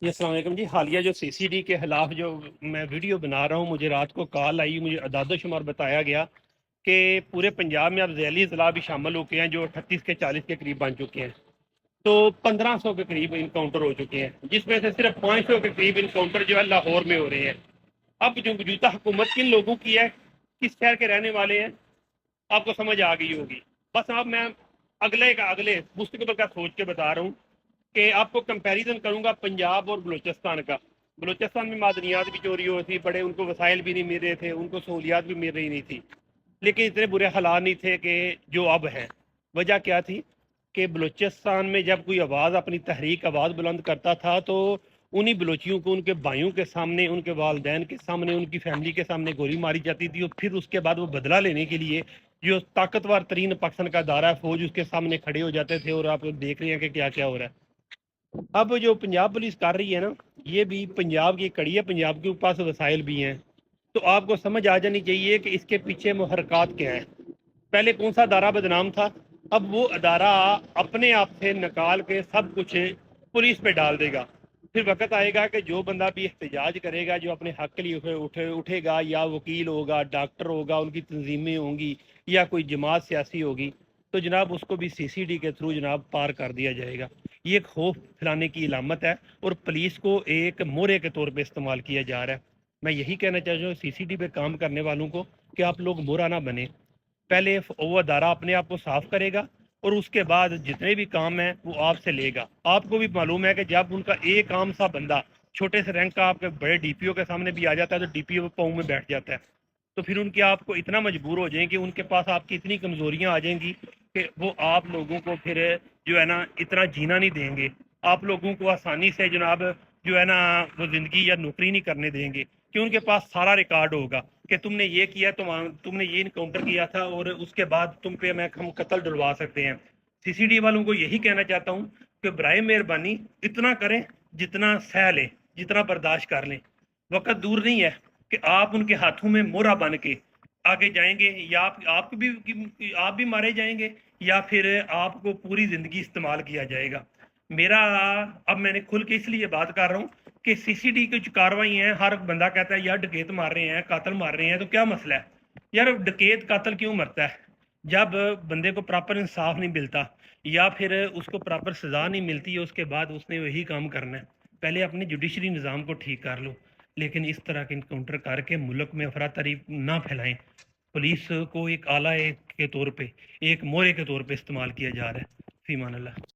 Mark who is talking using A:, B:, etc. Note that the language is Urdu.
A: جی السلام علیکم جی، حالیہ جو CCD کے خلاف جو میں ویڈیو بنا رہا ہوں، مجھے رات کو کال آئی، مجھے اعداد و شمار بتایا گیا کہ پورے پنجاب میں اب ذیلی اضلاع بھی شامل ہو کے ہیں جو 38 کے 40 کے قریب بن چکے ہیں، تو 1500 کے قریب انکاؤنٹر ہو چکے ہیں، جس میں سے صرف 500 کے قریب انکاؤنٹر جو ہے لاہور میں ہو رہے ہیں۔ اب جو موجودہ حکومت کن لوگوں کی ہے، کس شہر کے رہنے والے ہیں، آپ کو سمجھ آ گئی ہوگی۔ بس اب میں اگلے مستقبل کا سوچ کے بتا رہا ہوں کہ آپ کو کمپیریزن کروں گا پنجاب اور بلوچستان کا۔ بلوچستان میں معدنیات بھی چوری ہوتی، بڑے ان کو وسائل بھی نہیں مل رہے تھے، ان کو سہولیات بھی مل رہی نہیں تھی، لیکن اتنے برے حالات نہیں تھے کہ جو اب ہیں۔ وجہ کیا تھی کہ بلوچستان میں جب کوئی آواز اپنی تحریک آواز بلند کرتا تھا تو انہی بلوچیوں کو ان کے بھائیوں کے سامنے، ان کے والدین کے سامنے، ان کی فیملی کے سامنے گولی ماری جاتی تھی، اور پھر اس کے بعد وہ بدلہ لینے کے لیے جو طاقتور ترین پاکستان کا ادارہ فوج اس کے سامنے کھڑے ہو جاتے تھے، اور آپ دیکھ رہے ہیں کہ کیا کیا ہو رہا ہے۔ اب جو پنجاب پولیس کر رہی ہے نا، یہ بھی پنجاب کی کڑی ہے، پنجاب کے پاس وسائل بھی ہیں، تو آپ کو سمجھ آ جانی چاہیے کہ اس کے پیچھے محرکات کیا ہیں۔ پہلے کون سا ادارہ بدنام تھا، اب وہ ادارہ اپنے آپ سے نکال کے سب کچھ پولیس پہ ڈال دے گا۔ پھر وقت آئے گا کہ جو بندہ بھی احتجاج کرے گا، جو اپنے حق کے لیے اٹھے گا، یا وکیل ہوگا، ڈاکٹر ہوگا، ان کی تنظیمیں ہوں گی، یا کوئی جماعت سیاسی ہوگی، تو جناب اس کو بھی CCD کے تھرو جناب پار کر دیا جائے گا۔ یہ ایک خوف پھیلانے کی علامت ہے، اور پولیس کو ایک مورے کے طور پہ استعمال کیا جا رہا ہے۔ میں یہی کہنا چاہتا ہوں CCD پہ کام کرنے والوں کو کہ آپ لوگ مورا نہ بنے۔ پہلے وہ ادارہ اپنے آپ کو صاف کرے گا، اور اس کے بعد جتنے بھی کام ہیں وہ آپ سے لے گا۔ آپ کو بھی معلوم ہے کہ جب ان کا ایک عام سا بندہ چھوٹے سے رینک کا آپ کے بڑے DPO کے سامنے بھی آ جاتا ہے تو DPO پاؤں میں بیٹھ جاتا ہے، تو پھر ان کی آپ کو اتنا مجبور ہو جائیں گے، ان کے پاس آپ کی اتنی کمزوریاں آ جائیں گی کہ وہ آپ لوگوں کو پھر جو ہے نا اتنا جینا نہیں دیں گے، آپ لوگوں کو آسانی سے جناب جو ہے نا وہ زندگی یا نوکری نہیں کرنے دیں گے، کہ ان کے پاس سارا ریکارڈ ہوگا کہ تم نے یہ کیا، تم نے یہ انکاؤنٹر کیا تھا، اور اس کے بعد تم پہ ہم قتل ڈلوا سکتے ہیں۔ CCD والوں کو یہی کہنا چاہتا ہوں کہ برائے مہربانی اتنا کریں جتنا سہ لیں، جتنا برداشت کر لیں۔ وقت دور نہیں ہے کہ آپ ان کے ہاتھوں میں مورا بن کے آگے جائیں گے، یا آپ بھی مارے جائیں گے، یا پھر آپ کو پوری زندگی استعمال کیا جائے گا۔ میرا اب میں نے کھل کے اس لیے بات کر رہا ہوں کہ CCD کی جو کاروائی ہیں، ہر بندہ کہتا ہے یار ڈکیت مار رہے ہیں، قاتل مار رہے ہیں، تو کیا مسئلہ ہے یار؟ ڈکیت قاتل کیوں مرتا ہے؟ جب بندے کو پراپر انصاف نہیں ملتا، یا پھر اس کو پراپر سزا نہیں ملتی ہے، اس کے بعد اس نے وہی کام کرنا ہے۔ پہلے اپنے جوڈیشری نظام کو ٹھیک کر لو، لیکن اس طرح کے انکاؤنٹر کر کے ملک میں افراتفری نہ پھیلائیں۔ پولیس کو ایک آلہ کے طور پہ، ایک مورے کے طور پہ استعمال کیا جا رہا ہے۔ فی امان اللہ۔